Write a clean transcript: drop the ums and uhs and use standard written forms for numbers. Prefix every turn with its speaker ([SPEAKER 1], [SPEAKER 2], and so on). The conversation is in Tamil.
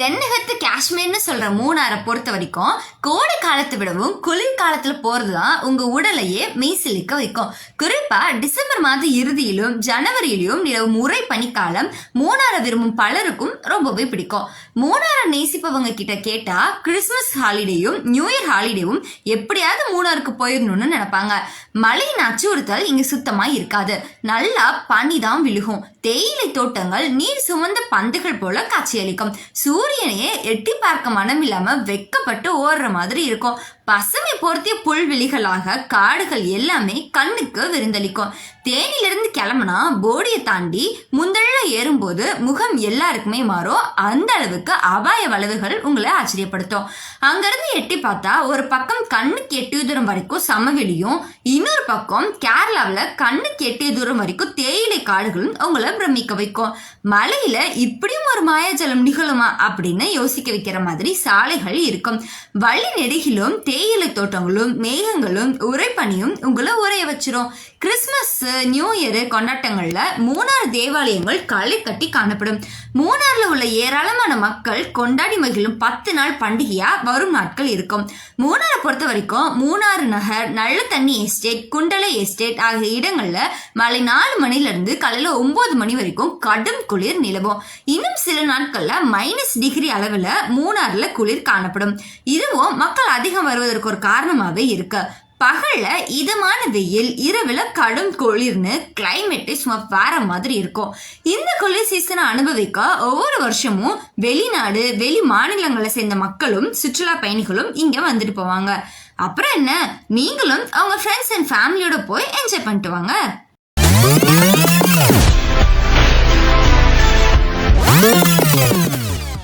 [SPEAKER 1] தென்னகத்து காஷ்மீர்னு சொல்ற மூணாரை பொறுத்த வரைக்கும் கோடை காலத்தை விடவும் குளிர்காலத்துல போறதுதான் உங்க உடலையே மெய்சிலிக்க வைக்கும். குறிப்பா டிசம்பர் மாத இறுதியிலும் ஜனவரியிலும் நிலவும் உறை பனிக்காலம் மூணாரை விரும்பும் பலருக்கும் ரொம்பவே பிடிக்கும். மூணாரை நேசிப்பவங்க கிட்ட கேட்டா கிறிஸ்துமஸ் ஹாலிடேயும் நியூ இயர் ஹாலிடேவும் எப்படியாவது மூணாருக்கு போயிடணும்னு நினைப்பாங்க. மழையின் அச்சுறுத்தல் இங்க சுத்தமா இருக்காது. நல்லா பனிதான் விழுகும். தேயிலை தோட்டங்கள் நீர் சுமந்த பந்துகள் போல காட்சியளிக்கும். சூரியனையே எட்டி பார்க்க மனம் இல்லாம வெக்கப்பட்டு ஓடுற மாதிரி இருக்கும். பசுமை பொருத்திய புல்வெளிகளாக காடுகள் எல்லாமே கண்ணுக்கு விருந்தளிக்கும். தேனிலிருந்து கிளம்புனா போடியை தாண்டி முந்தழ ஏறும்போது முகம் எல்லாருக்குமே மாறும். அந்த அளவுக்கு அபாய வளைவுகள் உங்களை ஆச்சரியப்படுத்தும். அங்கிருந்து எட்டி பார்த்தா ஒரு பக்கம் கண்ணுக்கு எட்டிய தூரம் வரைக்கும் சமவெளியும், இன்னொரு பக்கம் கேரளாவில் கண்ணுக்கு எட்டிய தூரம் வரைக்கும் தேயிலை காடுகளும் உங்களை பிரமிக்க வைக்கும். மலையில இப்படியும் ஒரு மாயாஜலம் நிகழுமா அப்படின்னு யோசிக்க வைக்கிற மாதிரி சாலைகள் இருக்கும். வழி நெடுகிலும் தேயிலை தோட்டங்களும் மேகங்களும் உறைபனியும் உங்களை உரைய வச்சிரும். கிறிஸ்துமஸ் நியூ இயர் கொண்டாட்டங்கள்ல மூணாறு தேவாலயங்கள் களை கட்டி காணப்படும். மூணாறுல உள்ள ஏராளமான மக்கள் கொண்டாடி மகிழும் 10 நாள் பண்டிகையா வரும் நாட்கள் இருக்கும். மூணாரை பொறுத்த வரைக்கும் மூணாறு நகர், நல்ல தண்ணி எஸ்டேட், குண்டலை எஸ்டேட் ஆகிய இடங்கள்ல மாலை 4 மணில இருந்து காலையில 9 மணி வரைக்கும் கடும் குளிர் நிலவும். இன்னும் சில நாட்கள்ல -டிகிரி அளவுல மூணாறுல குளிர் காணப்படும். இதுவும் மக்கள் அதிகம் வருவதற்கு ஒரு காரணமாவே இருக்கு. பகல்ல இதமான வெயில், இரவுல கடும் குளிர்னு கிளைமேட் சும்மா வேற மாதிரி இருக்கும். இந்த குளிர் சீசனை அனுபவிக்க ஒவ்வொரு வருஷமும் வெளிநாடு, வெளி மாநிலங்களை சேர்ந்த மக்களும் சுற்றுலா பயணிகளும் இங்க வந்துட்டு போவாங்க. அப்புறம் என்ன, நீங்களும் அவங்க ஃப்ரெண்ட்ஸ் அண்ட் ஃபேமிலியோட போய் என்ஜாய் பண்ணிட்டு வாங்க.